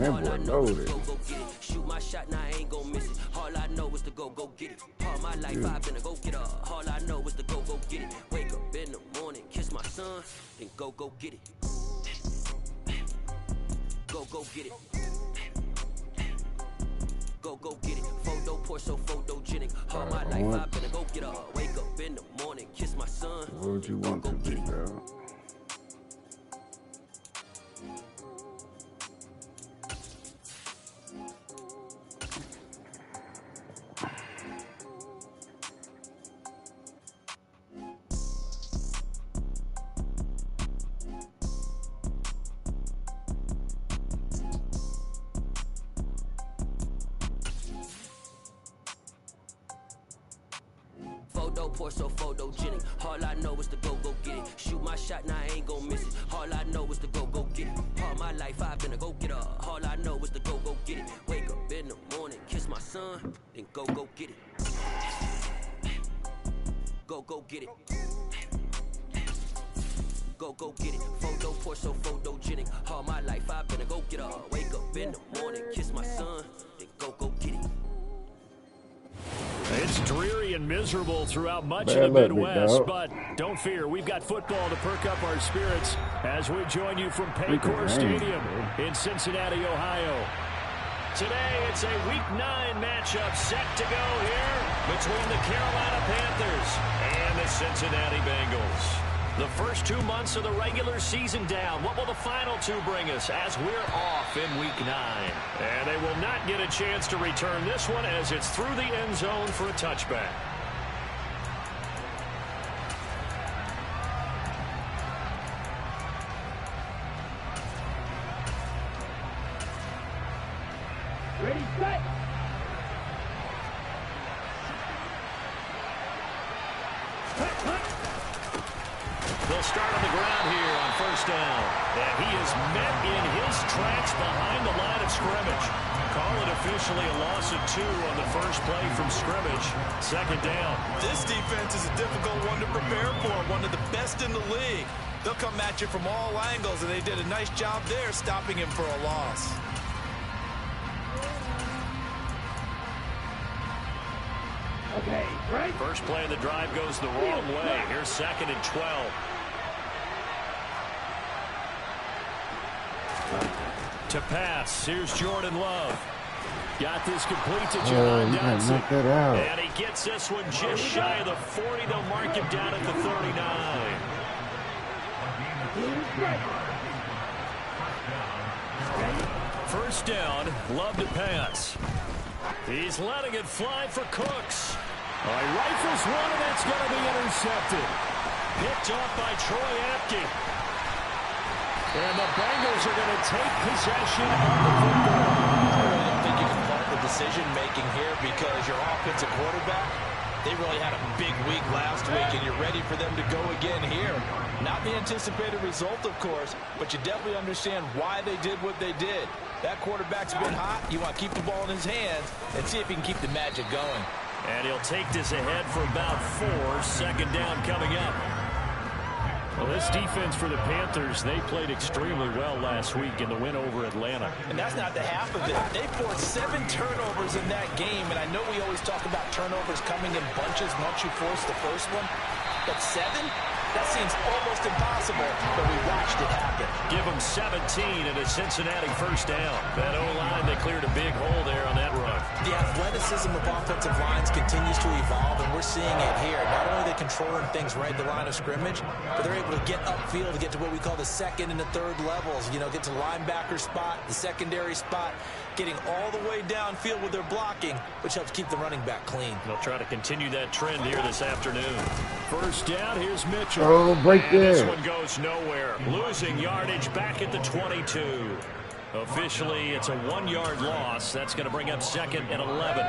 Man, that boy loaded. Shoot my shot, now I ain't gon' miss it. All I know is to go get it. All my life I've been a go getter. All I know is to go get it. Wake up in the morning, kiss my son, then go get it. Go get it. Go get it. Photo poor so photogenic. All my life I've been a go getter. Wake up in the morning, kiss my son. What would you want to be, bro? Pour so photogenic. All I know is to go get it. Shoot my shot, now I ain't gon' miss it. All I know is to go get it. All my life I've been a go getter. All I know is to go get it. Wake up in the morning, kiss my son, then go get it. Go get it. Go get it. Photo pour so photogenic. All my life I've been a go getter. Wake up in the morning, kiss my son, then go get it. It's dreary and miserable throughout much of the Midwest, but don't fear, we've got football to perk up our spirits as we join you from Paycor Stadium in Cincinnati, Ohio. Today, it's a Week 9 matchup set to go here between the Carolina Panthers and the Cincinnati Bengals. The first 2 months of the regular season down. What will the final 2 bring us as we're off in Week 9? And they will not get a chance to return this one as it's through the end zone for a touchback. Ready, set. They'll start on the ground here on first down. And he is met in his tracks behind the line of scrimmage. Call it officially a loss of 2 on the first play from scrimmage. Second down. This defense is a difficult one to prepare for. One of the best in the league. They'll come at you from all angles, and they did a nice job there stopping him for a loss. Okay, right. First play of the drive goes the wrong way. Here's 2nd and 12. To pass, here's Jordan Love. Got this complete to John Dodson. And he gets this one just shy of the 40. They'll mark him down at the 39. First down, Love to pass. He's letting it fly for Cooks. He rifles one, and that's going to be intercepted. Picked off by Troy Apke. And the Bengals are going to take possession of the football. I really don't think you can fault the decision-making here because your offensive quarterback, they really had a big week last week, and you're ready for them to go again here. Not the anticipated result, of course, but you definitely understand why they did what they did. That quarterback's been hot. You want to keep the ball in his hands and see if he can keep the magic going. And he'll take this ahead for about 4. Second down coming up. Well, this defense for the Panthers, they played extremely well last week in the win over Atlanta. And that's not the half of it. They forced 7 turnovers in that game, and I know we always talk about turnovers coming in bunches once you force the first one, but 7? That seems almost impossible, but we watched it happen. Give them 17 and a Cincinnati first down. That O-line, they cleared a big hole there on that run. The athleticism of offensive lines continues to evolve, and we're seeing it here. Not only are they controlling things right at the line of scrimmage, but they're able to get upfield to get to what we call the second and the third levels. You know, get to the linebacker spot, the secondary spot, getting all the way downfield with their blocking, which helps keep the running back clean. They'll try to continue that trend here this afternoon. First down, here's Mitchell. Oh, break there. This one goes nowhere. Losing yardage back at the 22. Officially, it's a 1-yard loss. That's going to bring up 2nd and 11.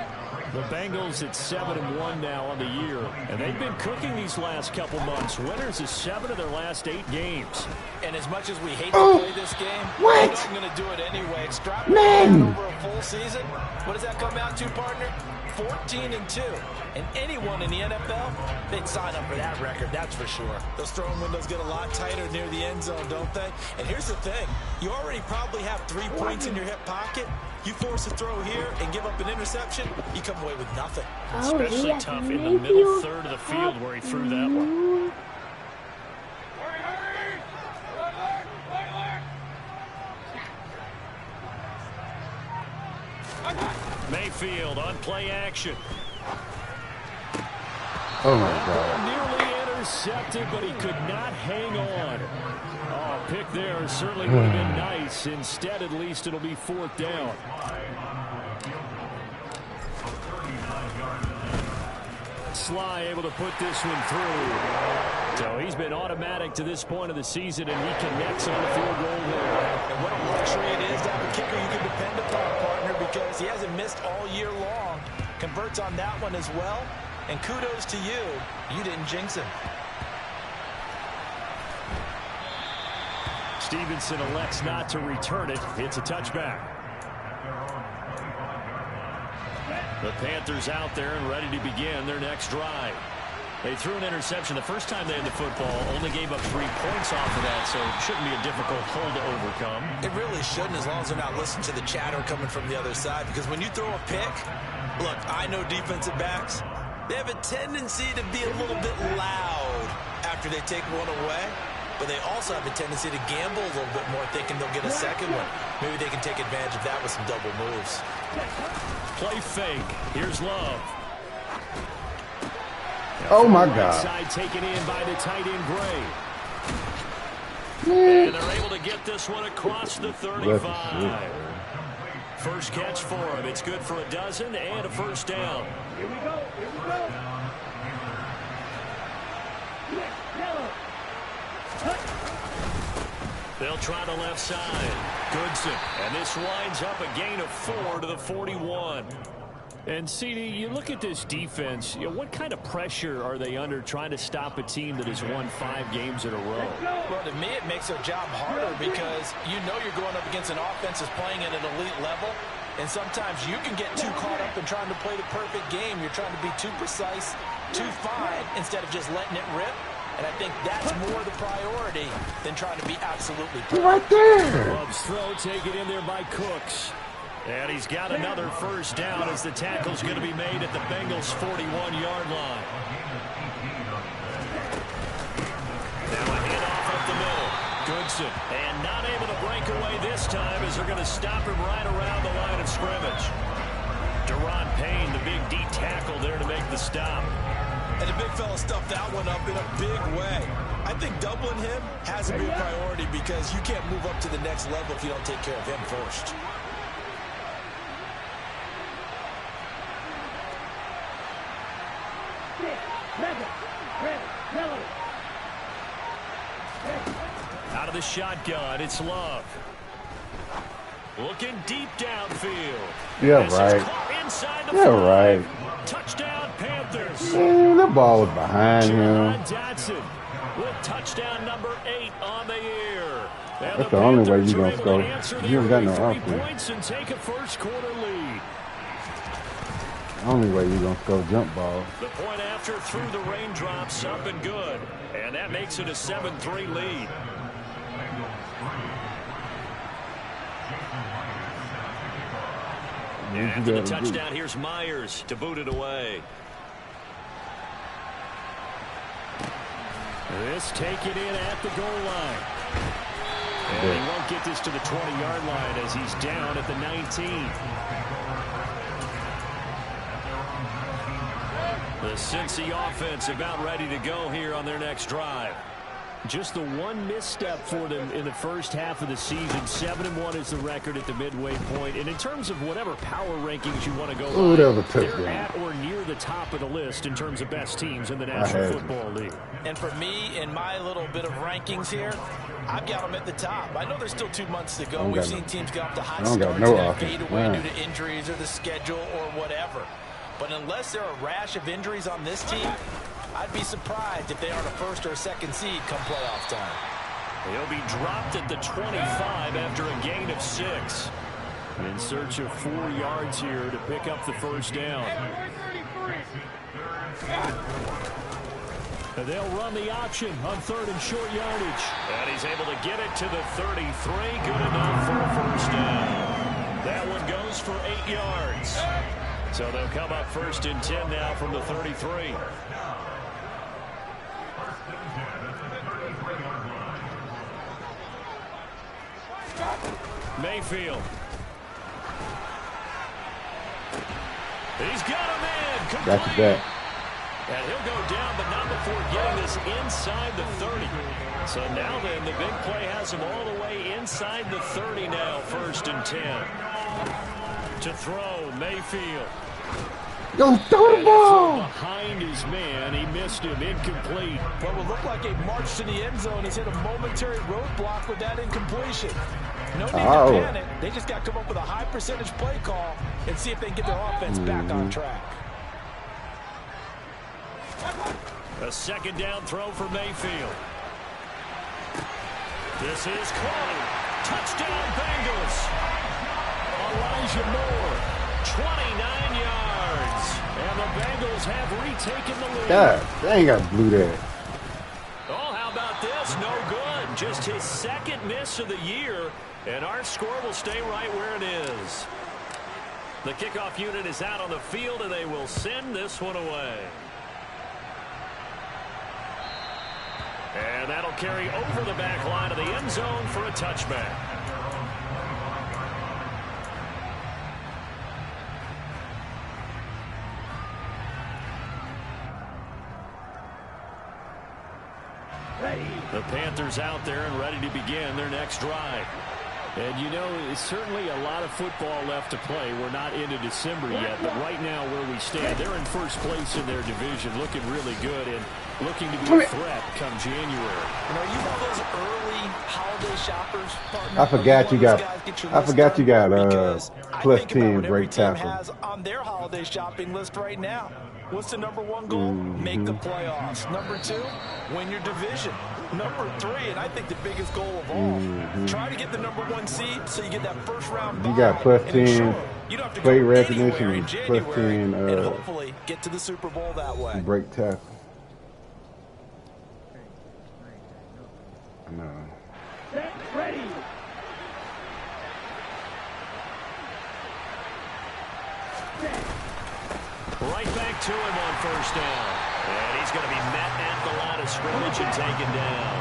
The Bengals at 7-1 now on the year, and they've been cooking these last couple months. Winners of 7 of their last 8 games. And as much as we hate to play this game, what? I'm going to do it anyway. It's dropping Man. over a full season, what does that come out to, partner? 14-2. And anyone in the NFL, they'd sign up for that record, that's for sure. Those throwing windows get a lot tighter near the end zone, don't they? And here's the thing. You already probably have 3 points in your hip pocket. You force a throw here and give up an interception, you come away with nothing. Especially tough in the middle third of the field where he threw that one. Mayfield on play action. Oh, my God. Nearly intercepted, but he could not hang on. Oh, pick there certainly would have been nice. Instead, at least, it'll be 4th down. Sly able to put this one through. So he's been automatic to this point of the season, and he connects on the field goal there. And what a luxury it is to have a kicker you can depend upon, partner, because he hasn't missed all year long. Converts on that one as well. And kudos to you. You didn't jinx him. Stevenson elects not to return it. It's a touchback. The Panthers out there and ready to begin their next drive. They threw an interception the first time they had the football, only gave up 3 points off of that, so it shouldn't be a difficult hole to overcome. It really shouldn't, as long as they're not listening to the chatter coming from the other side, because when you throw a pick, look, I know defensive backs, they have a tendency to be a little bit loud after they take one away, but they also have a tendency to gamble a little bit more, thinking they'll get a second one. Maybe they can take advantage of that with some double moves. Play fake. Here's Love. Oh, my God. Side taken in by the tight end Gray. And they're able to get this one across the 35. First catch for him. It's good for a dozen and a first down. Here we go. Here we go. They'll try the left side. Goodson. And this winds up a gain of 4 to the 41. And, CD, you look at this defense, what kind of pressure are they under trying to stop a team that has won 5 games in a row? Well, to me, it makes their job harder because you know you're going up against an offense that's playing at an elite level, and sometimes you can get too caught up in trying to play the perfect game. You're trying to be too precise, too fine, instead of just letting it rip. And I think that's more the priority than trying to be absolutely perfect. Right there. Love's throw taken in there by Cooks. And he's got another first down as the tackle's going to be made at the Bengals' 41-yard line. Now a handoff up the middle. Goodson. And not able to break away this time as they're going to stop him right around the line of scrimmage. Deron Payne, the big D tackle there to make the stop. And the big fella stuffed that one up in a big way. I think doubling him has to be a priority because you can't move up to the next level if you don't take care of him first. Out of the shotgun, it's Love. Looking deep downfield. Yeah, This right. is caught inside the Yeah, 5. right. Touchdown, Panthers. Man, that ball was behind him. Jahan Dotson with touchdown number 8 on the year. And That's the only way Panthers you're are gonna able score. to answer You ain't got no the early 3 offense. points and take a first-quarter lead. Only way you're going to score jump ball. The point after through the raindrops up and good. And that makes it a 7-3 lead. And after the touchdown, here's Myers to boot it away. This taken in at the goal line. And he won't get this to the 20-yard line as he's down at the 19. The Cincy offense about ready to go here on their next drive. Just the one misstep for them in the first half of the season. 7-1 is the record at the midway point. And in terms of whatever power rankings you want to go Ooh, that was a they're touchdown. at or near the top of the list in terms of best teams in the National Football League. And for me, in my little bit of rankings here, I've got them at the top. I know there's still 2 months to go. We've seen teams get off to hot starts and then fade away due to injuries or the schedule or whatever. But unless there are a rash of injuries on this team, I'd be surprised if they aren't a first or a second seed come playoff time. He'll be dropped at the 25 after a gain of 6. In search of 4 yards here to pick up the first down. And they'll run the option on 3rd and short yardage. And he's able to get it to the 33. Good enough for a first down. That one goes for 8 yards. So they'll come up 1st and 10 now from the 33. Mayfield. He's got him in. That's that. And he'll go down, but not before getting this inside the 30. So now then, the big play has him all the way inside the 30 now, 1st and 10. To throw, Mayfield. Yo, throw the ball! Behind his man, he missed him, incomplete. What would look like a march to the end zone has hit a momentary roadblock with that incompletion. No need to panic. They just got to come up with a high percentage play call and see if they can get their offense back on track. A 2nd down throw for Mayfield. This is caught. Touchdown Bengals. Elijah Moore, 29 yards. And the Bengals have retaken the lead. God, they ain't got blue there. Oh, how about this? No good. Just his 2nd miss of the year. And our score will stay right where it is. The kickoff unit is out on the field, and they will send this one away. And that'll carry over the back line of the end zone for a touchback. The Panthers out there and ready to begin their next drive. And, you know, it's certainly a lot of football left to play. We're not into December yet, but right now where we stand, they're in 1st place in their division, looking really good and looking to be a threat come January. You know, you one of those early holiday shoppers, partner? I forgot you got plus 10 break tackle. Has on their holiday shopping list right now. What's the #1 goal? Make the playoffs. #2, win your division. #3, and I think the biggest goal of all, try to get the #1 seed so you get that 1st round bye. You got plus 10 you don't have to play go recognition in and January plus 10 and hopefully get to the Super Bowl that way. break tackle. No. Set, ready. Right back to him on 1st down. And he's going to be met at the line of scrimmage and taken down.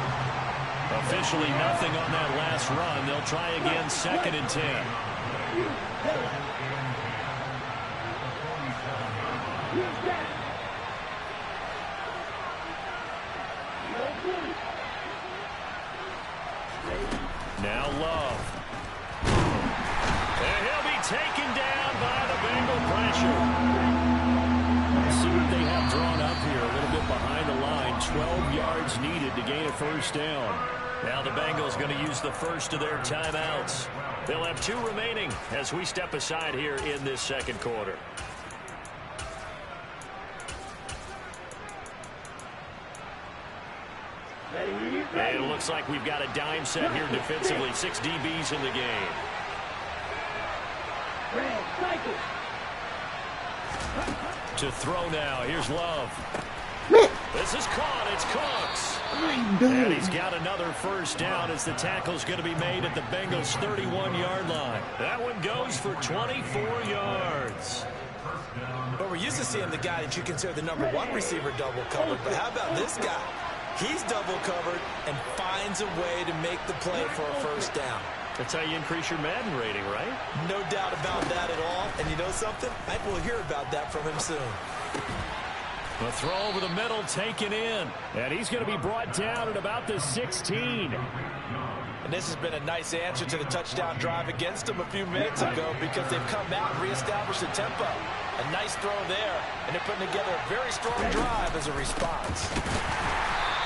Officially nothing on that last run. They'll try again 2nd and 10. Now Love. And he'll be taken down by the Bengal pressure. See what they have drawn up here. A little bit behind the line. 12 yards needed to gain a 1st down. Now the Bengals going to use the 1st of their timeouts. They'll have 2 remaining as we step aside here in this 2nd quarter. And it looks like we've got a dime set here defensively. 6 DBs in the game. To throw now. Here's Love. This is caught. It's Cooks. And he's got another 1st down as the tackle's going to be made at the Bengals' 31-yard line. That one goes for 24 yards. But we're used to seeing the guy that you consider the #1 receiver double covered. But how about this guy? He's double covered and finds a way to make the play for a 1st down. That's how you increase your Madden rating, right? No doubt about that at all. And you know something? I think we'll hear about that from him soon. The throw over the middle taken in. And he's going to be brought down at about the 16. And this has been a nice answer to the touchdown drive against them a few minutes ago because they've come out and reestablished the tempo. A nice throw there. And they're putting together a very strong drive as a response.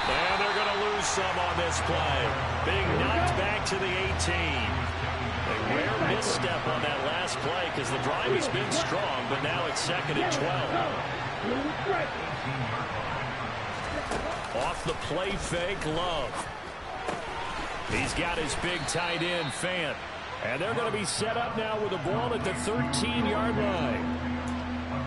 And they're going to lose some on this play. Being knocked back to the 18. A rare misstep on that last play because the drive has been strong, but now it's 2nd and 12. Off the play fake, Love. He's got his big tight end, Fant. And they're going to be set up now with the ball at the 13-yard line.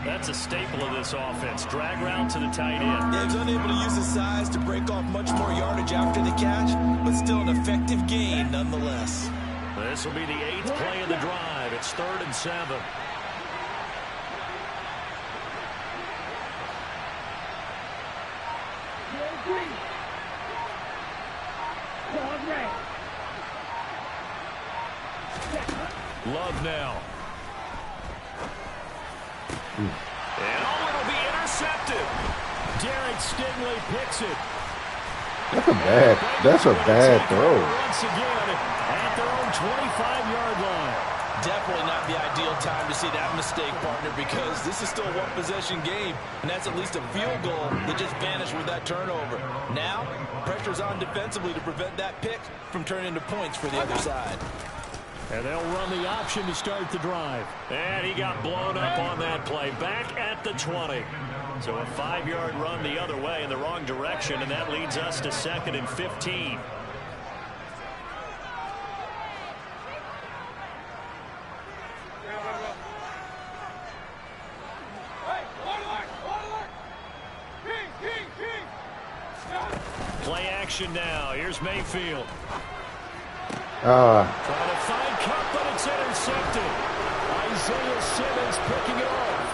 That's a staple of this offense. Drag route to the tight end. Yeah, he's unable to use his size to break off much more yardage after the catch, but still an effective gain nonetheless. This will be the 8th play of the drive. It's 3rd and 7. Love now. And it'll be intercepted. Derek Stingley picks it. That's a bad throw. Once again at their own 25-yard line. Definitely not the ideal time to see that mistake, partner, because this is still a one-possession game, and that's at least a field goal that just vanished with that turnover. Now, pressure's on defensively to prevent that pick from turning into points for the other side. And they'll run the option to start the drive. And he got blown up on that play. Back at the 20. So a 5-yard run the other way in the wrong direction, and that leads us to 2nd and 15. Play action now. Here's Mayfield. Trying to find Cup, but it's intercepted. Isaiah Simmons picking it off.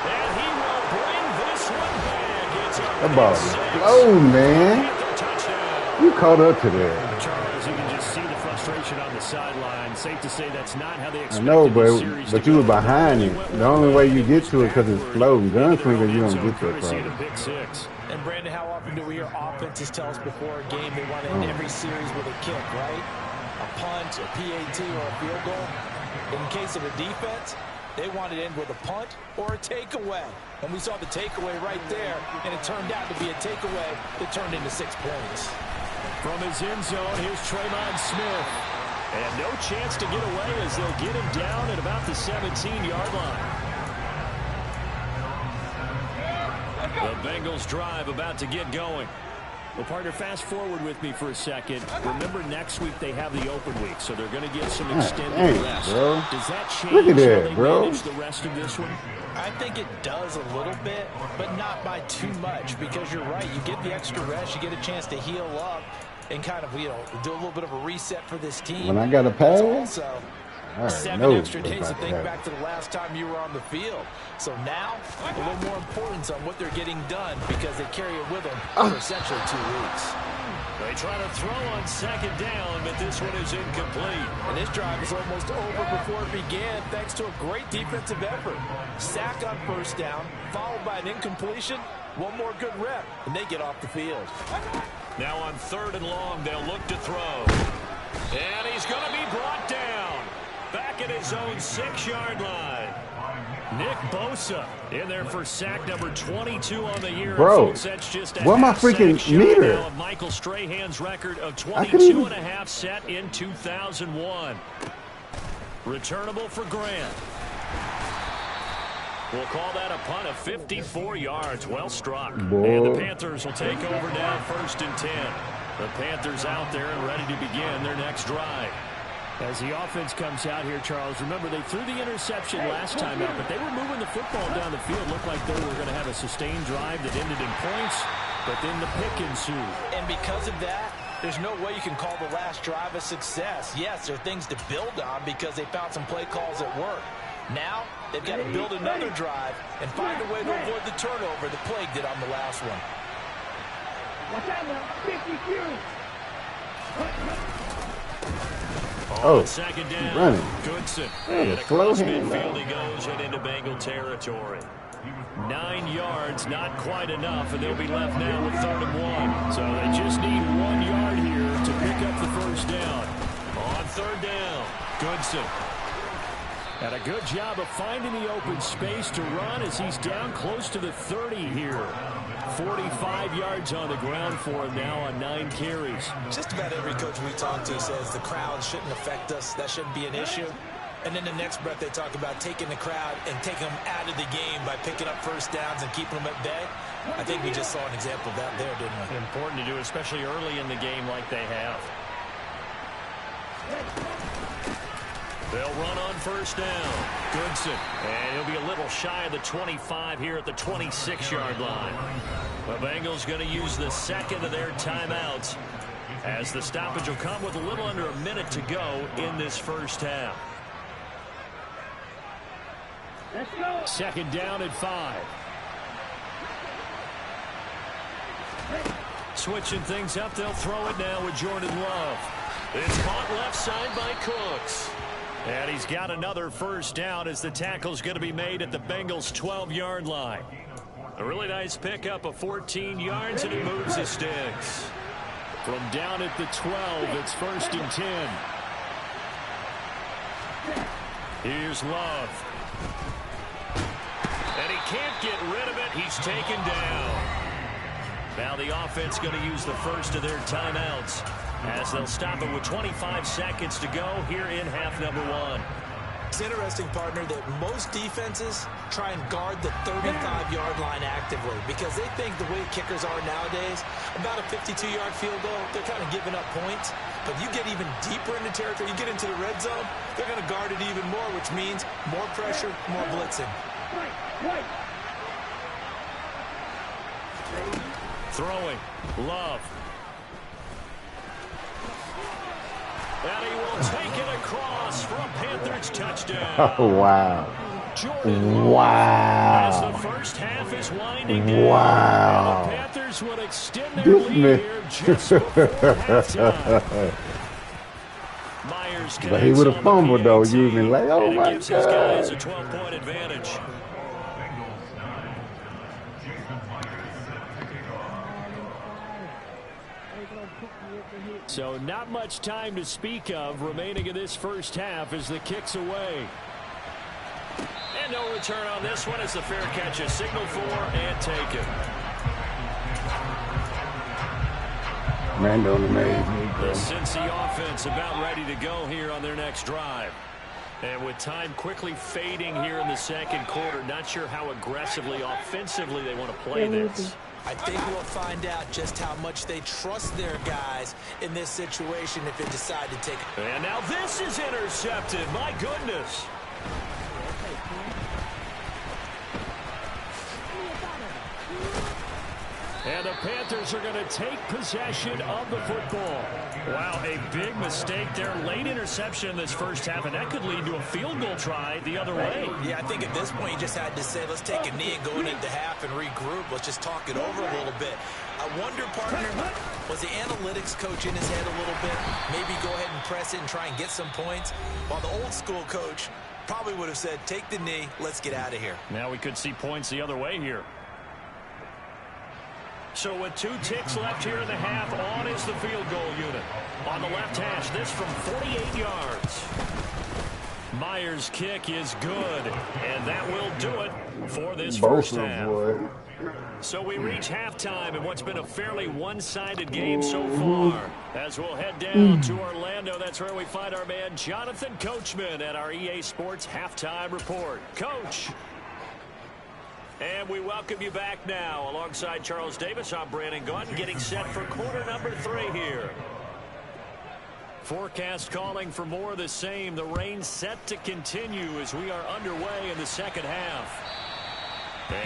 And he will bring this one back. It's that ball is slow, man. You caught up to that. Charles, you can just see the frustration on the sideline. Safe to say that's not how they expected. I know, but you were behind it. The only way you get to it because it's slow. Gunslinger, you don't get to it, probably. And Brandon, how often do we hear offenses tell us before a game they want to end every series with a kick, right? A punt, a PAT, or a field goal. In case of a defense, they want to end with a punt or a takeaway. And we saw the takeaway right there, and it turned out to be a takeaway that turned into 6 points. From his end zone, here's Tremon Smith. And no chance to get away as they'll get him down at about the 17-yard line. The Bengals drive about to get going. Well, partner, fast forward with me for a second. Remember, next week they have the open week, so they're going to get some extended rest. Bro. Does that change Look at how that, they bro. manage the rest of this one? I think it does a little bit, but not by too much, because you're right. You get the extra rest, you get a chance to heal up and kind of, do a little bit of a reset for this team. When I got a pass, also 7 extra days to think back to the last time you were on the field. So now, a little more importance on what they're getting done because they carry it with them for essentially 2 weeks. They try to throw on 2nd down, but this one is incomplete. And this drive is almost over before it began thanks to a great defensive effort. Sack on 1st down, followed by an incompletion. One more good rep, and they get off the field. Now on 3rd and long, they'll look to throw. And he's going to be brought down. Back at his own 6-yard line. Nick Bosa in there for sack number 22 on the year. Bro, folks, that's just what my freaking meter? Of Michael Strahan's record of 22 and a half set in 2001. Returnable for Grant. We'll call that a punt of 54 yards. Well struck. Boy. And the Panthers will take over now 1st and 10. The Panthers out there and ready to begin their next drive. As the offense comes out here, Charles, remember they threw the interception last time out, but they were moving the football down the field. Looked like they were going to have a sustained drive that ended in points, but then the pick ensued. And because of that, there's no way you can call the last drive a success. Yes, there are things to build on because they found some play calls that work. Now, they've got to build another drive and find a way to avoid the turnover that plagued it on the last one. Watch out now, 52. On 2nd down, running. Goodson. Yeah, And slow across hand. midfield he goes and into Bengal territory. 9 yards, not quite enough, and they'll be left now with 3rd and 1. So they just need 1 yard here to pick up the 1st down. On 3rd down, Goodson. And a good job of finding the open space to run as he's down close to the 30 here. 45 yards on the ground for him now on 9 carries. Just about every coach we talk to says the crowd shouldn't affect us. That shouldn't be an issue. And then the next breath they talk about taking the crowd and taking them out of the game by picking up 1st downs and keeping them at bay. I think we just saw an example of that there, didn't we? Important to do, especially early in the game like they have. They'll run on first down. Goodson. And he'll be a little shy of the 25 here at the 26-yard line. The Bengals going to use the second of their timeouts, as the stoppage will come with a little under a minute to go in this first half. Let's go. Second down at 5. Switching things up, they'll throw it now with Jordan Love. It's caught left side by Cooks. And he's got another first down as the tackle's going to be made at the Bengals' 12-yard line. A really nice pickup of 14 yards, and he moves the sticks. From down at the 12, it's 1st and 10. Here's Love. And he can't get rid of it. He's taken down. Now the offense going to use the first of their timeouts, as they'll stop it with 25 seconds to go here in half number 1. It's interesting, partner, that most defenses try and guard the 35-yard line actively because they think the way kickers are nowadays, about a 52-yard field goal, they're kind of giving up points. But you get even deeper into territory, you get into the red zone, they're going to guard it even more, which means more pressure, more blitzing. Throwing. Love. And he will take it across for a Panthers touchdown. Oh, wow. Wow. As the first half is winding down. Wow. And the Panthers would extend their lead here just before halftime. Myers, but he would have fumbled, though. You'd been like, oh, my God. Gives his guys a 12-point advantage. So not much time to speak of remaining in this first half as the kick's away. And no return on this one as the fair catch is signaled for and taken. Randall made the Cincy offense about ready to go here on their next drive. And with time quickly fading here in the second quarter, not sure how aggressively, offensively they want to play this. I think we'll find out just how much they trust their guys in this situation if they decide to take it. And now this is intercepted. My goodness. And the Panthers are going to take possession of the football. Wow, a big mistake there. Late interception in this first half, and that could lead to a field goal try the other way. Yeah, I think at this point you just had to say, let's take a knee and go into half and regroup. Let's just talk it over a little bit. I wonder, partner, was the analytics coach in his head a little bit? Maybe go ahead and press it and try and get some points? While the old school coach probably would have said, take the knee, let's get out of here. Now we could see points the other way here. So with 2 ticks left here in the half, on is the field goal unit. On the left hash, this from 48 yards. Myers' kick is good, and that will do it for this first half. So we reach halftime in what's been a fairly one-sided game so far. As we'll head down to Orlando, that's where we find our man Jonathan Coachman at our EA Sports Halftime Report. Coach. And we welcome you back now. Alongside Charles Davis, I'm Brandon Gaudin, getting set for quarter number 3 here. Forecast calling for more of the same. The rain set to continue as we are underway in the second half.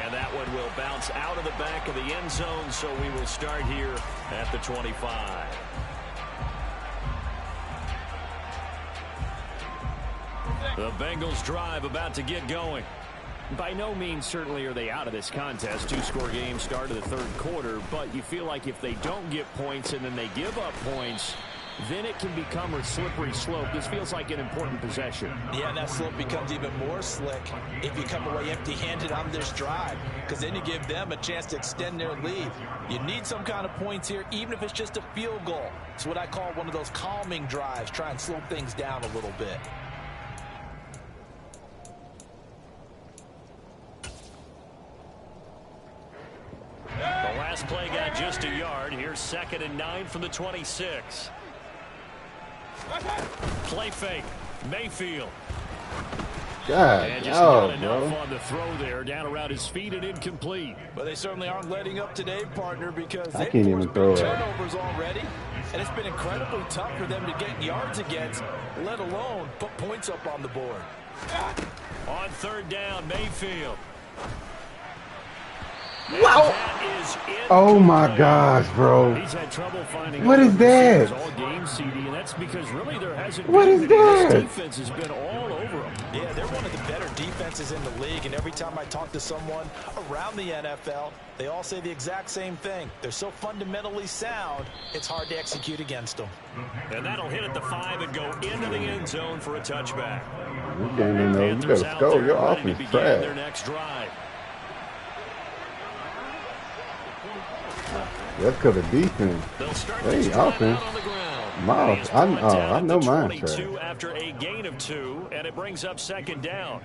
And that one will bounce out of the back of the end zone, so we will start here at the 25. The Bengals drive about to get going. By no means certainly are they out of this contest. 2-score game start of the third quarter, but you feel like if they don't get points and then they give up points, then it can become a slippery slope. This feels like an important possession. Yeah, and that slope becomes even more slick if you come away empty-handed on this drive, because then you give them a chance to extend their lead. You need some kind of points here, even if it's just a field goal. It's what I call one of those calming drives. Try and slow things down a little bit. The last play got just a yard. Here's 2nd and 9 from the 26. Play fake. Mayfield. God, and just not enough on the throw there. Down around his feet and incomplete. But they certainly aren't letting up today, partner, because I can't even throw it. Turnovers already. And it's been incredibly tough for them to get yards against, let alone put points up on the board. On third down, Mayfield. Wow. Oh my gosh, bro. He's had trouble finding what is that? All game, CD, and that's because really there hasn't what been is that? This defense has been all over them. Yeah, they're one of the better defenses in the league, and every time I talk to someone around the NFL, they all say the exact same thing. They're so fundamentally sound, it's hard to execute against them. And that'll hit at the 5 and go into the end zone for a touchback. You better score. Your offense trash. Their next drive. That's because of defense. Hey, offense. Miles, I know mine trash. After a gain of 2, and it brings up second down.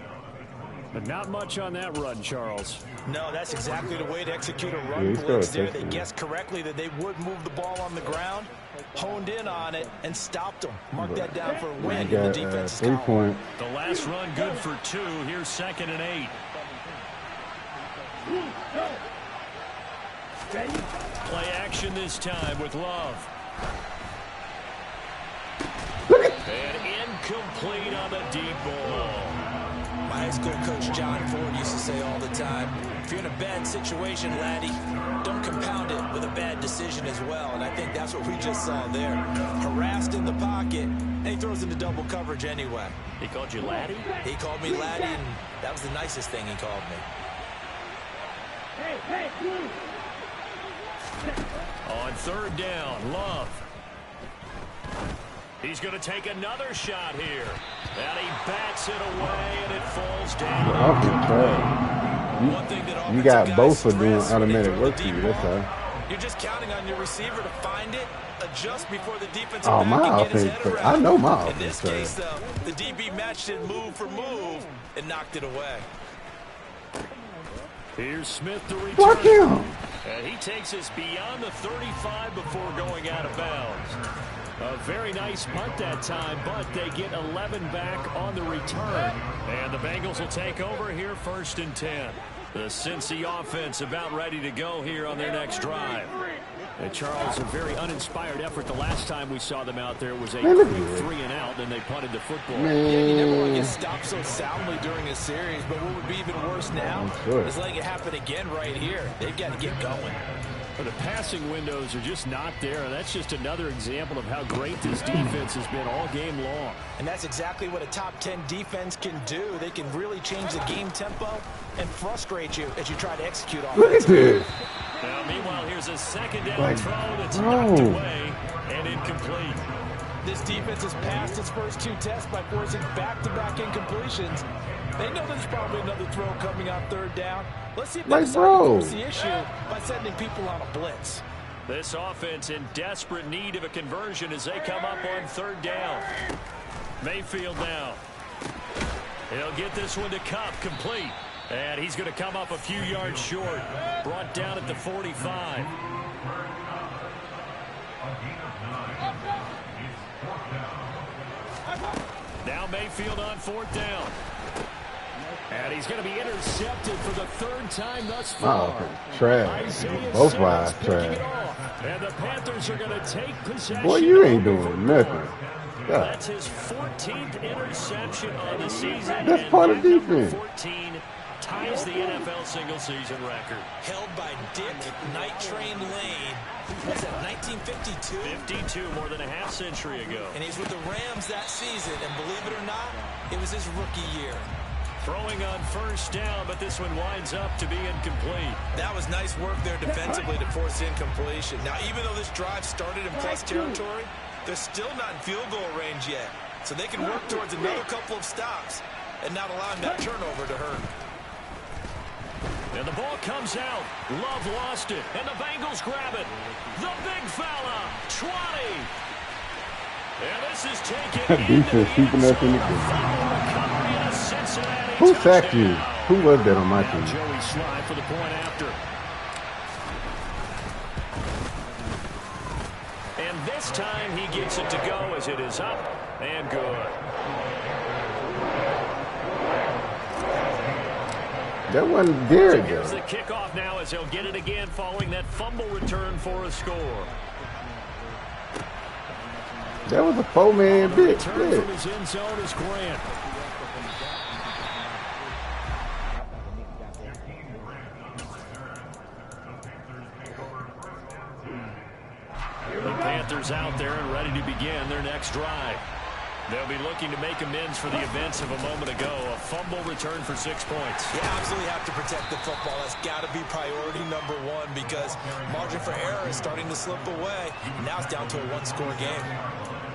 But not much on that run, Charles. No, that's exactly the way to execute a run blitz there. They guessed correctly that they would move the ball on the ground, honed in on it, and stopped them. Mark that down for a win. The defense is 3 points. The last run good for 2. Here's 2nd and 8. Play action this time with Love. And incomplete on the deep ball. My high school coach John Ford used to say all the time, if you're in a bad situation, laddie, don't compound it with a bad decision as well. And I think that's what we just saw there. Harassed in the pocket, and he throws into double coverage anyway. He called you laddie? He called me laddie, and that was the nicest thing he called me. On third down, Love. He's going to take another shot here. And he bats it away, and it falls down. You got both of doing automatic work for you, that's how. You're just counting on your receiver to find it, adjust before the defensive back my can get his head around. I know my offense. In this case, though, the DB matched it move for move and knocked it away. Here's Smith to return. Fuck him. And he takes us beyond the 35 before going out of bounds. A very nice punt that time, but they get 11 back on the return. And the Bengals will take over here 1st and 10. The Cincy offense about ready to go here on their next drive. And Charles, a very uninspired effort. The last time we saw them out there was a quick 3-and-out, and they punted the football. Yeah, you never want to get stopped so soundly during a series, but what would be even worse now is letting it happen again right here. They've got to get going. But the passing windows are just not there, and that's just another example of how great this defense has been all game long. And that's exactly what a top 10 defense can do. They can really change the game tempo and frustrate you as you try to execute on it. Look at this. Now, meanwhile, here's a second down throw that's knocked away and incomplete. This defense has passed its first 2 tests by forcing back-to-back incompletions. They know there's probably another throw coming on third down. Let's see if they decide to force the issue by sending people on a blitz. This offense in desperate need of a conversion as they come up on third down. Mayfield now. He'll get this one to Kupp, complete. And he's going to come up a few yards short. Brought down at the 45. Now Mayfield on 4th down. And he's going to be intercepted for the 3rd time thus far. Wow, trash. Both wide trash. And the Panthers are going to take possession. Boy, you ain't doing nothing. God. That's his 14th interception of the season. That's part of defense. 14 ties the NFL single-season record. Held by Dick Night Train Lane. Was that 1952? 52, more than a half-century ago. And he's with the Rams that season, and believe it or not, it was his rookie year. Throwing on 1st down, but this one winds up to be incomplete. That was nice work there defensively to force incompletion. Now, even though this drive started in plus territory, they're still not in field goal range yet. So they can work towards another couple of stops and not allowing that turnover to hurt. And the ball comes out. Love lost it, and the Bengals grab it. The big fella, 20. And this is taken. Defense keeping us in the game. Who sacked you? Who was that on my team? Joey Slye for the point after. And this time he gets it to go as it is up and good. That wasn't there. So here's the kickoff now as he'll get it again following that fumble return for a score. That was a 4-man bitch. Return from his end zone is Grant. The Panthers out there and ready to begin their next drive. They'll be looking to make amends for the events of a moment ago. A fumble return for 6 points. You absolutely have to protect the football. That's got to be priority number one because margin for error is starting to slip away. Now it's down to a one-score game.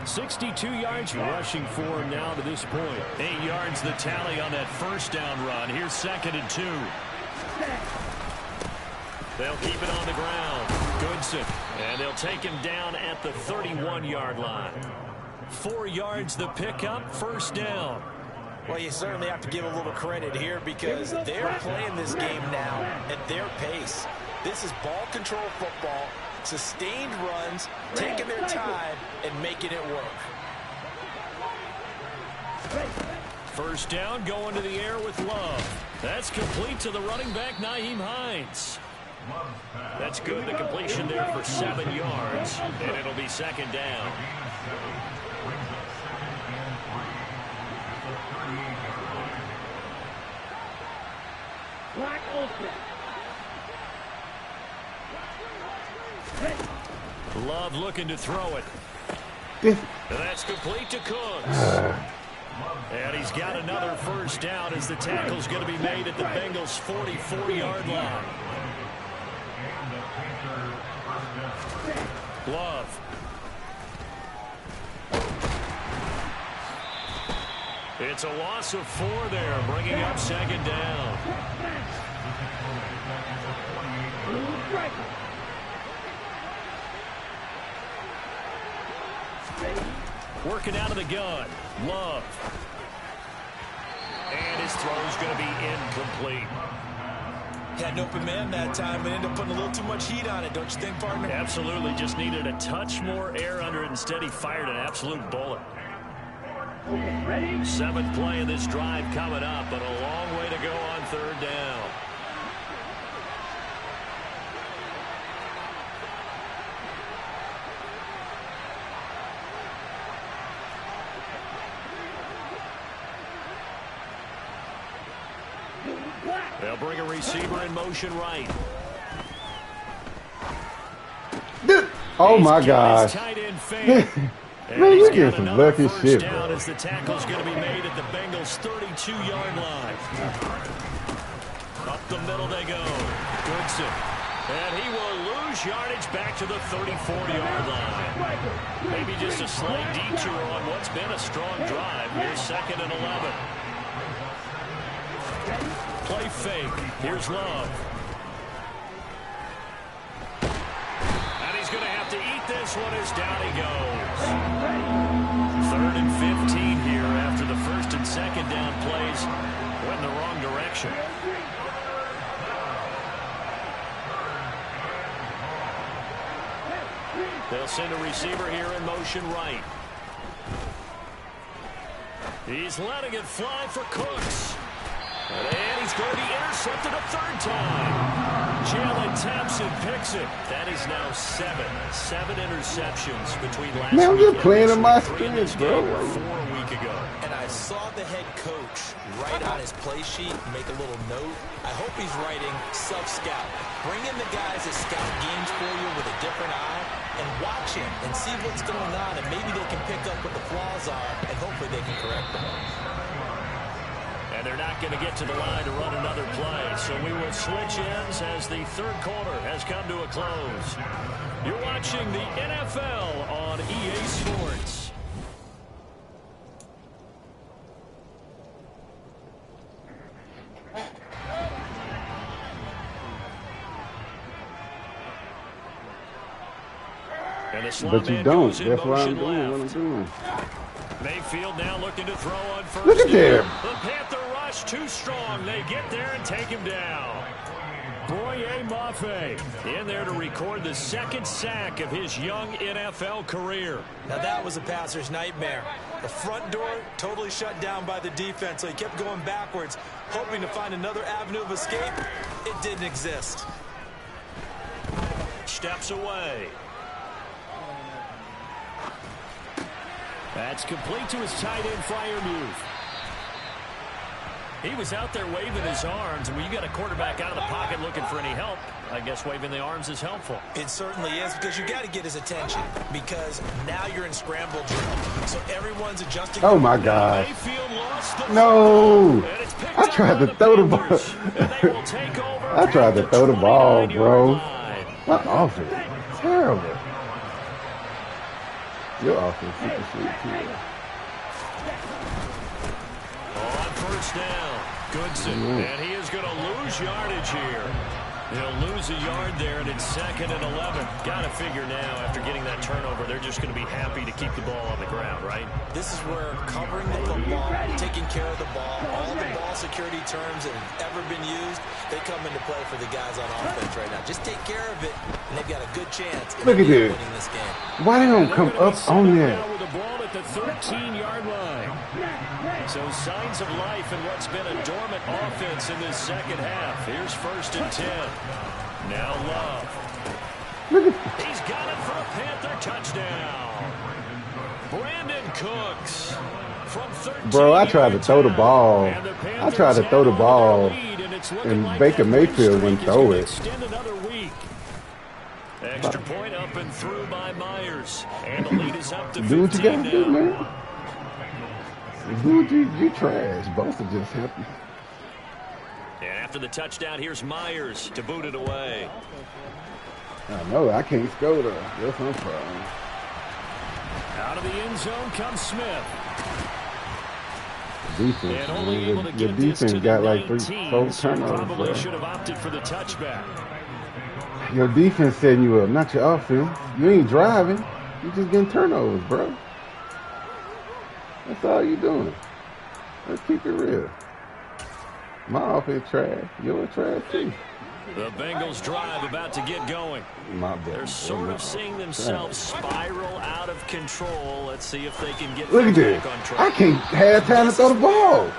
62 yards rushing for now to this point. 8 yards the tally on that first down run. Here's 2nd and 2. They'll keep it on the ground. Goodson. And they'll take him down at the 31-yard line. 4 yards the pickup, first down. Well, you certainly have to give a little credit here because they're playing this game now at their pace. This is ball control football, sustained runs, taking their time, and making it work. First down, going to the air with Love. That's complete to the running back, Nyheim Hines. That's good. The completion there for 7 yards, and it'll be 2nd down. Love looking to throw it. And that's complete to Cooks. And he's got another first down as the tackle's going to be made at the Bengals' 44-yard line. Love. It's a loss of 4 there, bringing up 2nd down. Working out of the gun. Love. And his throw's going to be incomplete. Had an open man that time and ended up putting a little too much heat on it, don't you think, partner? Absolutely. Just needed a touch more air under it. Instead, he fired an absolute bullet. 7th play of this drive coming up, but a long way to go on 3rd down. They'll bring a receiver in motion right. Oh my gosh. Man, you get some lucky shit, bro. As the tackle's going to be made at the Bengals' 32-yard line. Up the middle they go. Goodson. And he will lose yardage back to the 34-yard line. Maybe just a slight detour on what's been a strong drive. Here's 2nd and 11. Play fake. Here's Love. And he's going to have to eat this one as down he goes. 3rd and 15 here after the 1st and 2nd down plays went in the wrong direction. They'll send a receiver here in motion right. He's letting it fly for Cooks. And he's going to be intercepted a 3rd time. Jalen Thompson picks it. That is now 7 interceptions between last week. Man, I'm just playing in my strengths, bro. 4 a week ago. And I saw the head coach write on his play sheet, make a little note. I hope he's writing self-scout. Bring in the guys that scout games for you with a different eye and watch him and see what's going on, and maybe they can pick up what the flaws are, and hopefully they can correct them. And they're not going to get to the line to run another play. So we will switch ends as the 3rd quarter has come to a close. You're watching the NFL on EA Sports. And the but you don't. That's why I'm doing what I'm doing. Mayfield now looking to throw on first. Look at there. The Panther rush too strong. They get there and take him down. Boye Mafe in there to record the 2nd sack of his young NFL career. Now that was a passer's nightmare. The front door totally shut down by the defense, so he kept going backwards, hoping to find another avenue of escape. It didn't exist. Steps away. That's complete to his tight end Freiermuth. He was out there waving his arms, and when you got a quarterback out of the pocket looking for any help, I guess waving the arms is helpful. It certainly is, because you got to get his attention, because now you're in scramble drill. So everyone's adjusting. Oh my God. No. I tried to throw the ball. I tried to throw the ball, bro. My offense. Terrible. Your offense super sweet too. On first down, Goodson, and he is going to lose yardage here. He'll lose a yard there, and it's 2nd and 11. Got to figure now, after getting that turnover, they're just going to be happy to keep the ball on the ground, right? This is where covering the football, taking care of the ball, all the ball security terms that have ever been used, they come into play for the guys on offense right now. Just take care of it, and they've got a good chance of winning this game. Why they don't come up on that? With the ball at the 13-yard line. So signs of life in what's been a dormant offense in this second half. Here's 1st and 10. Now Love. He's got it for a Panther touchdown. Brandon Cooks from 13. Bro, I tried to throw the ball. I tried to throw the ball, and Baker Mayfield wouldn't throw it. Extra point up and through by Myers. And the lead is up to 15 do what you gotta now. do, man. Dude, you trash. Both are just happy. And after the touchdown, here's Myers to boot it away. I know, I can't score though. That's my problem. Out of the end zone comes Smith. Defense, And only able to your get this defense to got the like 19, 4 so turnovers, probably bro. should have opted for the touchback. Your defense setting you up, not your offense. You ain't driving. You just getting turnovers, bro. That's all you doing. Let's keep it real. My offense trash. Yours trash too. The Bengals drive about to get going. My bad. They're sort of seeing themselves spiral out of control. Let's see if they can get Look at back this. on track. I can't have time to throw the ball.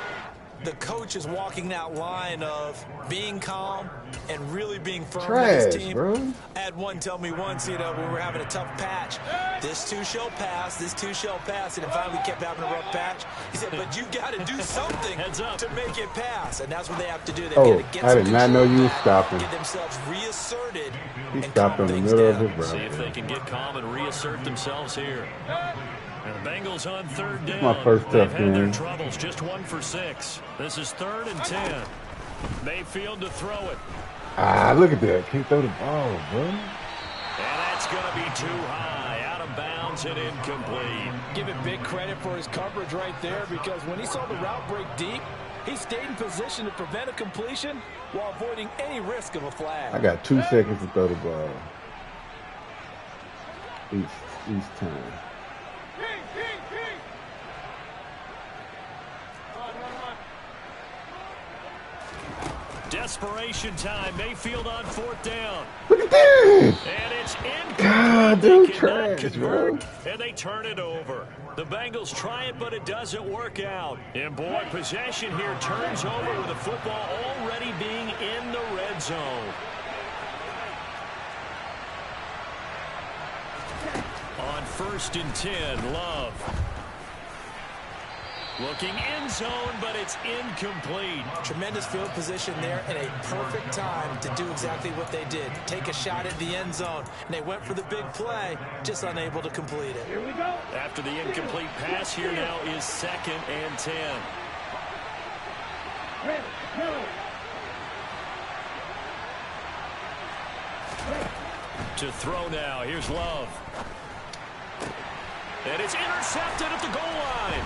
The coach is walking that line of being calm and really being firm Trash, with his team. bro. I had one tell me once, when we were having a tough patch, this too shall pass, this too shall pass, and then finally we kept having a rough patch. He said, but you got to do something to make it pass, and that's what they have to do. They've got to get I did not know you were stopping. Get themselves reasserted. He and stopped calm in the things middle of down. his route. See if they can get calm and reassert themselves here. And the Bengals on 3rd down. My first They've tough had their game. troubles, just 1 for 6. This is 3rd and 10. Mayfield to throw it. Ah, look at that. Can't throw the ball, bro. And that's going to be too high, out of bounds and incomplete. Give it big credit for his coverage right there, because when he saw the route break deep, he stayed in position to prevent a completion while avoiding any risk of a flag. I got 2 seconds to throw the ball. Each time. Desperation time. Mayfield on 4th down. Look at this. And it's incomplete. God, They dude, cannot trash, convert, bro. and they turn it over. The Bengals try it, but it doesn't work out. And boy, possession here turns over with the football already being in the red zone. On 1st and 10, Love. Looking end zone, but it's incomplete. Tremendous field position there and a perfect time to do exactly what they did. Take a shot at the end zone. And they went for the big play, just unable to complete it. Here we go. After the incomplete pass, here now is 2nd and 10. Ready, go. To throw now, here's Love. And it's intercepted at the goal line.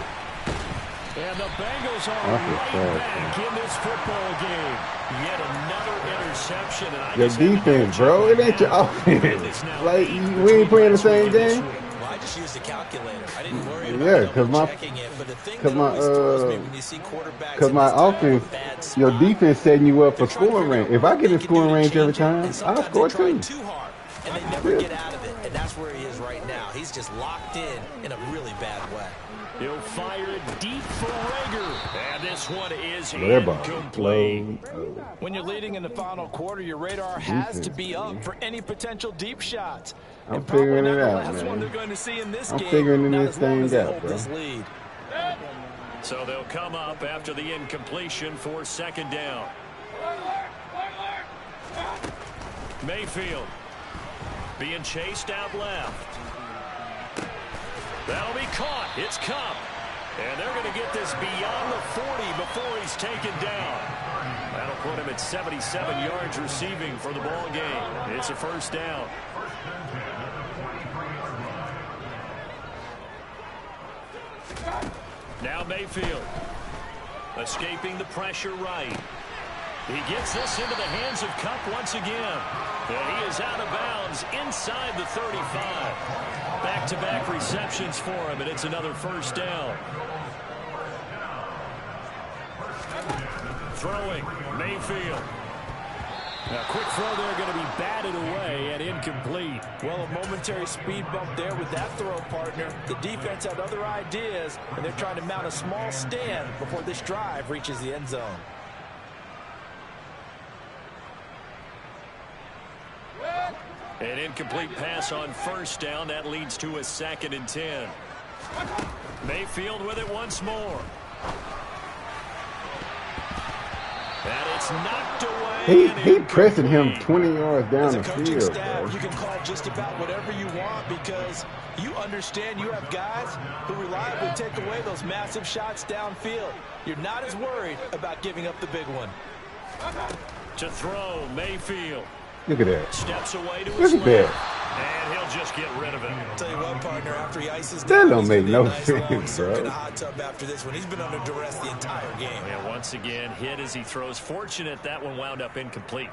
And the Bengals are right back in this football game. Yet another interception. And Your defense, bro. It ain't your offense. Like, we ain't playing the same game. Well, I just used the calculator. I didn't worry about checking it. But the thing that always throws me when you see quarterbacks because my offense, your defense setting you up for scoring range. If I get in scoring range every time, I'll score too. Too hard, and they never get out of it. And that's where he is right now. He's just locked in a really bad way. He'll fire it deep for Rager. And this one is incomplete. When you're leading in the final quarter, your radar has to be up for any potential deep shots. I'm figuring it out, man. One they're going to see in this game, figuring this thing out, bro. This lead. So they'll come up after the incompletion for second down. Mayfield being chased out left. That'll be caught. It's Kupp. And they're going to get this beyond the 40 before he's taken down. That'll put him at 77 yards receiving for the ball game. It's a first down. Now Mayfield escaping the pressure right. He gets this into the hands of Kupp once again. And he is out of bounds inside the 35. Back-to-back receptions for him, and it's another first down. Throwing, Mayfield. Now, quick throw there, going to be batted away and incomplete. Well, a momentary speed bump there with that throw, partner. The defense had other ideas, and they're trying to mount a small stand before this drive reaches the end zone. An incomplete pass on first down. That leads to a 2nd and 10. Mayfield with it once more. And it's knocked away. He pressing him 20 yards down the field, staff, bro. You can call just about whatever you want because you understand you have guys who reliably take away those massive shots downfield. You're not as worried about giving up the big one. To throw, Mayfield. Look at that. Steps away to his left. And he'll just get rid of it. I'll tell you what, partner, after he ices down, that don't make no sense, bro. In a hot tub after this one. He's been under duress the entire game. Yeah, once again, hit as he throws. Fortunate that one wound up incomplete.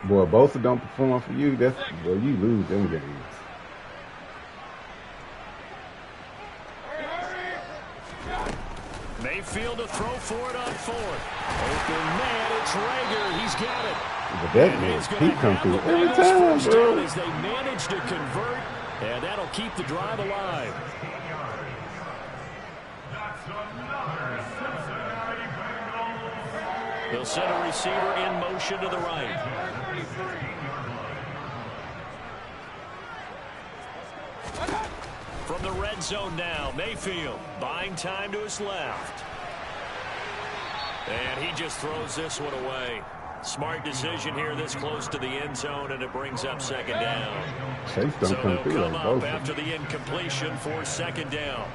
Boy, both of them perform for you. That's boy, you lose them games. Mayfield to throw for it on 4th. Open man, it's Rager. He's got it. But that man, he come through every time, bro. As they manage to convert, and that'll keep the drive alive. They'll send a receiver in motion to the right. From the red zone now, Mayfield buying time to his left. And he just throws this one away. Smart decision here this close to the end zone, and it brings up 2nd down. So they'll come up after the incompletion for 2nd down.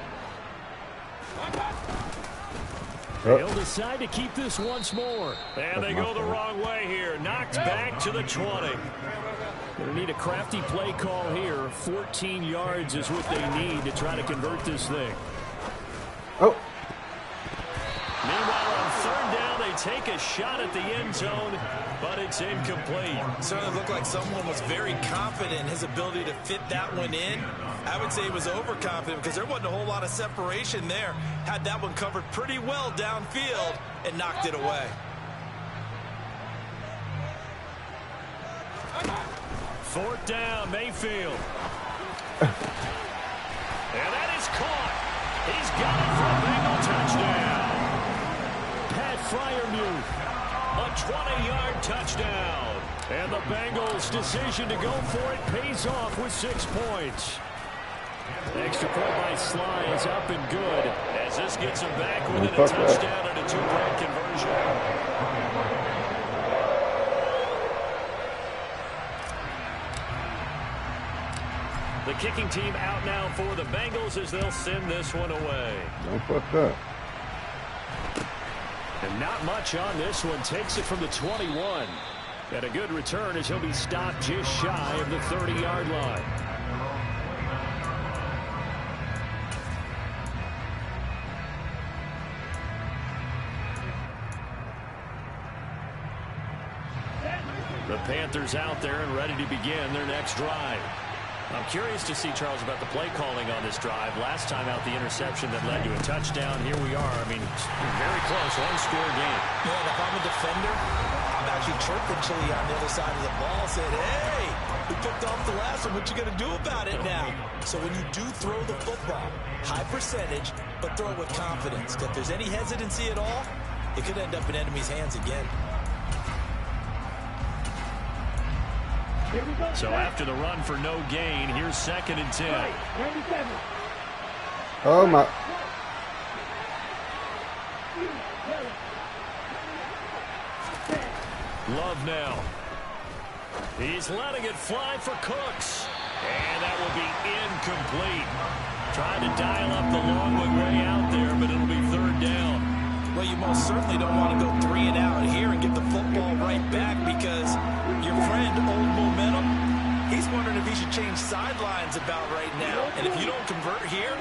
They'll decide to keep this once more. And they go the wrong way here. Knocked back to the 20. Going to need a crafty play call here. 14 yards is what they need to try to convert this thing. Oh. Meanwhile, on 3rd down, they take a shot at the end zone, but it's incomplete. Certainly looked like someone was very confident in his ability to fit that one in. I would say he was overconfident because there wasn't a whole lot of separation there. Had that one covered pretty well downfield and knocked it away. 4th down, Mayfield. And that is caught. He's got it for a Bengal touchdown. Pat Freiermuth, a 20-yard touchdown. And the Bengals' decision to go for it pays off with 6 points. Extra point by Sly is up and good as this gets him back within a touchdown and a 2-point conversion. The kicking team out now for the Bengals as they'll send this one away. Don't fuck up. And not much on this one. Takes it from the 21. And a good return as he'll be stopped just shy of the 30-yard line. The Panthers out there and ready to begin their next drive. I'm curious to see, Charles, about the play calling on this drive. Last time out, the interception that led to a touchdown. Here we are. I mean, very close, one-score game. Yeah, and if I'm a defender, I'm actually chirping Chili on the other side of the ball, saying, hey, we picked off the last one. What you going to do about it now? So when you do throw the football, high percentage, but throw it with confidence. If there's any hesitancy at all, it could end up in enemy's hands again. So after the run for no gain, here's 2nd and 10. Oh, my. Love now. He's letting it fly for Cooks. And that will be incomplete. Trying to dial up the long way out there, but it'll be 3rd down. Well, you most certainly don't want to go 3 and out here and get the football right back because your friend, Old Momentum, he's wondering if he should change sidelines about right now. And if you don't convert here,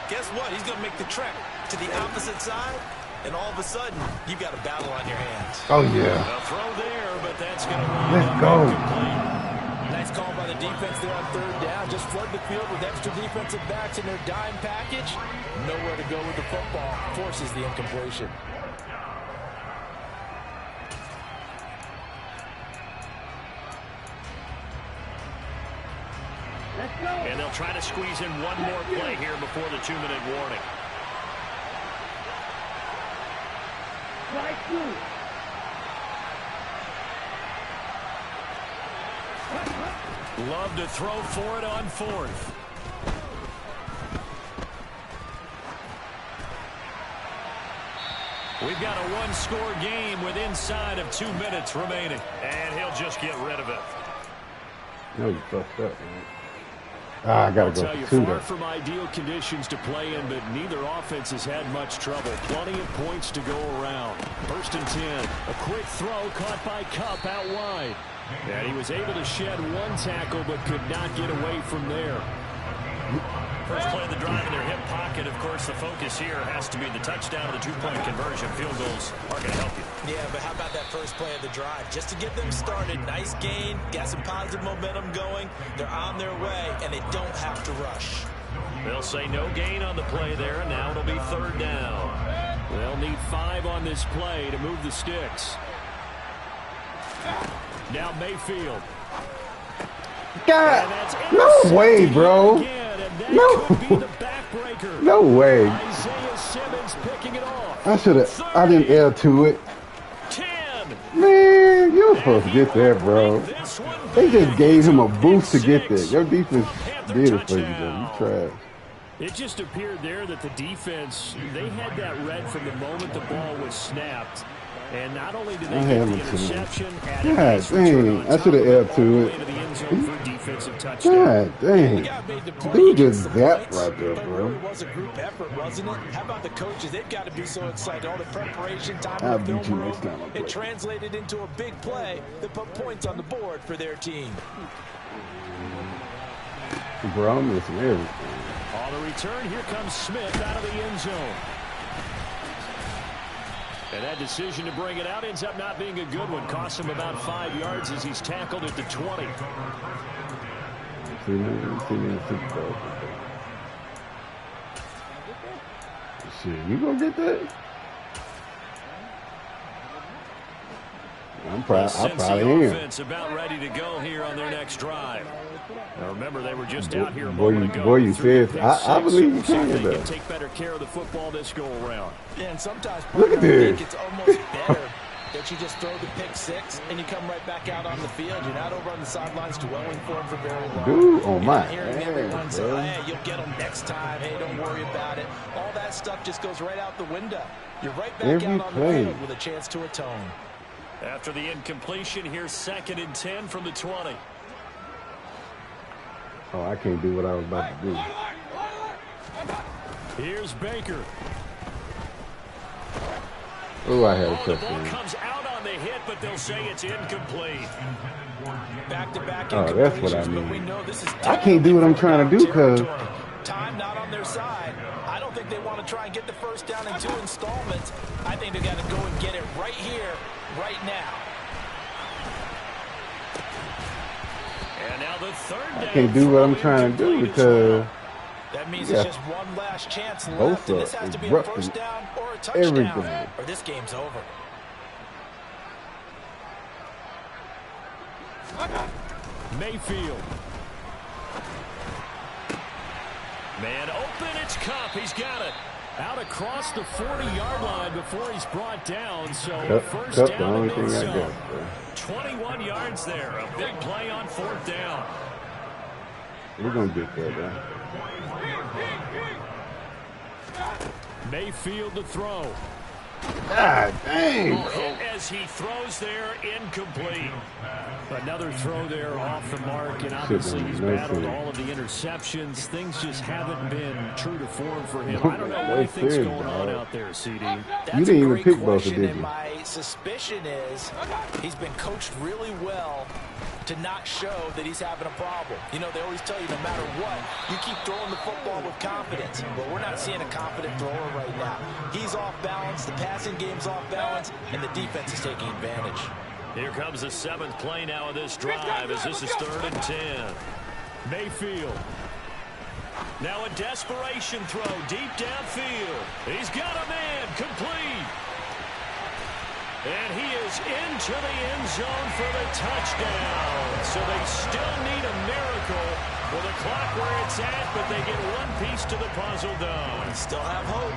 guess what? He's going to make the trek to the opposite side, and all of a sudden, you've got a battle on your hands. Oh, yeah. A throw there, but that's going to Let's go. Nice call by the defense there on 3rd down. Just flood the field with extra defensive backs in their dime package. Nowhere to go with the football. Forces the incompletion. And they'll try to squeeze in one more play here before the 2-minute warning. Love to throw for it on 4th. We've got a one-score game with inside of 2 minutes remaining. And he'll just get rid of it. No, you fucked up, man. I got to go for 2 far there. from ideal conditions to play in, but neither offense has had much trouble. Plenty of points to go around. 1st and 10. A quick throw caught by Kupp out wide. And he was able to shed one tackle, but could not get away from there. First play of the drive in their hip pocket. Of course, the focus here has to be the touchdown of the 2-point conversion. Field goals are going to help you. Yeah, but how about that first play of the drive? Just to get them started, nice gain, got some positive momentum going. They're on their way, and they don't have to rush. They'll say no gain on the play there, and now it'll be 3rd down. They'll need 5 on this play to move the sticks. Now Mayfield. God, no way, bro. No. No way. I didn't L to it. 10. Man, you were supposed to get there, bro. They just gave him a boost to get there. Your defense did it for you, though. You trash. It just appeared there that the defense, they had that read from the moment the ball was snapped. And not only did they get the interception, God dang, I should have L to it. God dang. Dude just zapped right there, bro. It was a group effort, wasn't it? How about the coaches? They've got to be so excited. All the preparation time in the film room. It translated into a big play that put points on the board for their team. Bro, I'm missing everything. On the return, here comes Smith out of the end zone. And that decision to bring it out ends up not being a good one. Costs him about 5 yards as he's tackled at the 20. Shit, you gonna get that? I probably am. About ready to go here on their next drive. Now remember, they were just out here a moment ago. Boy, you said, I believe you can. They can take better care of the football this go around. Yeah, and sometimes look at this. It's almost better that you just throw the pick 6 and you come right back out on the field. You're not over on the sidelines dwelling for him for very long. Dude, oh my. Hearing everyone say, hey, you'll get them next time. Hey, don't worry about it. All that stuff just goes right out the window. You're right back out on the field with a chance to atone. After the incompletion, here's 2nd and 10 from the 20. Oh, I can't do what I was about to do. Here's Baker. Oh, I had a touchdown. The ball comes out on the hit, but they'll say it's incomplete. Back-to-back oh, that's what I mean. We know this is I can't do what I'm trying to do because time not on their side. I don't think they want to try and get the first down in 2 installments. I think they got to go and get it right here, right now. And now the 3rd down. I can't do what I'm trying to do because that means it's just one last chance left, and this has to be a first down or a touchdown, or this game's over. Mayfield. Man open, it's Kupp. He's got it. Out across the 40-yard line before he's brought down. So first down and 21 yards there. A big play on 4th down. We're going to get there, man. Mayfield to throw. God dang. Hit as he throws there, incomplete. Another throw there off the mark, and obviously he's battled all of the interceptions. Things just haven't been true to form for him. I don't know what he thinks going on out there, CD. You didn't even pick both of them, did you? My suspicion is he's been coached really well to not show that he's having a problem. You know, they always tell you no matter what, you keep throwing the football with confidence. But we're not seeing a confident thrower right now. He's off balance, the passing game's off balance, and the defense is taking advantage. Here comes the 7th play now of this drive as this is 3rd and 10. Mayfield. Now a desperation throw deep downfield. He's got a man, complete. And he is into the end zone for the touchdown. So they still need a miracle with the clock where it's at, but they get one piece to the puzzle done. Still have hope.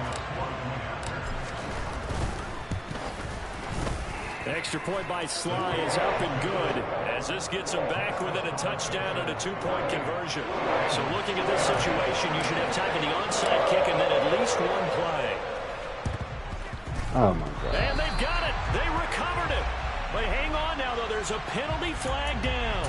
Extra point by Sly is up and good as this gets him back within a touchdown and a 2-point conversion. So looking at this situation, you should have time for the onside kick and then at least one play. Oh, my God. And they've got it. They recovered it. But hang on now, though. There's a penalty flag down.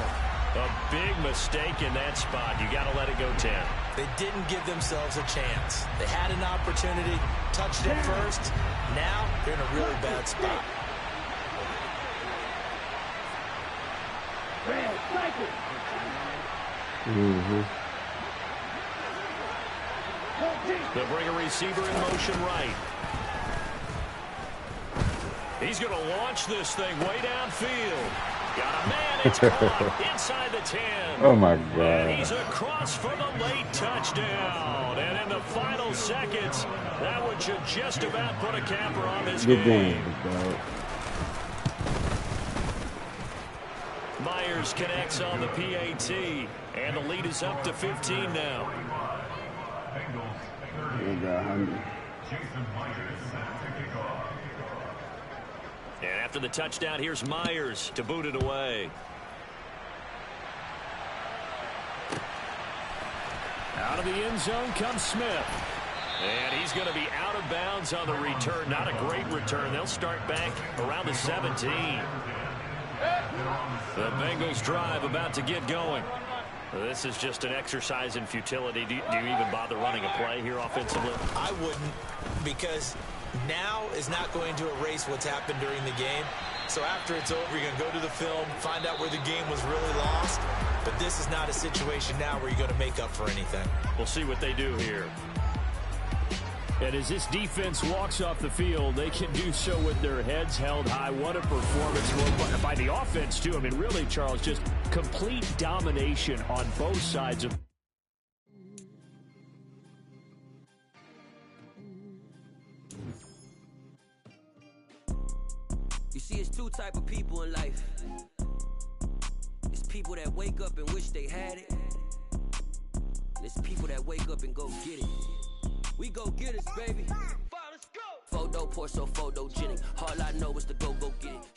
A big mistake in that spot. You got to let it go 10. They didn't give themselves a chance. They had an opportunity, touched it first. Now they're in a really bad spot. They'll bring a receiver in motion right. He's going to launch this thing way downfield. Got a man. It's caught inside the 10. Oh, my God. And he's across for the late touchdown. And in the final seconds, that one should just about put a capper on this game. Myers connects on the PAT, and the lead is up to 15 now. And after the touchdown, here's Myers to boot it away. Out of the end zone comes Smith. And he's going to be out of bounds on the return. Not a great return. They'll start back around the 17. The Bengals drive about to get going. This is just an exercise in futility. Do you even bother running a play here offensively? I wouldn't, because now is not going to erase what's happened during the game. So after it's over, you're going to go to the film, find out where the game was really lost. But this is not a situation now where you're going to make up for anything. We'll see what they do here. And as this defense walks off the field, they can do so with their heads held high. What a performance by the offense, too. I mean, really, Charles, just complete domination on both sides of. You see, it's two type of people in life. It's people that wake up and wish they had it. And it's people that wake up and go get it. We go get it, baby. Let's go. Photo pour so photogenic. All I know is to go get it.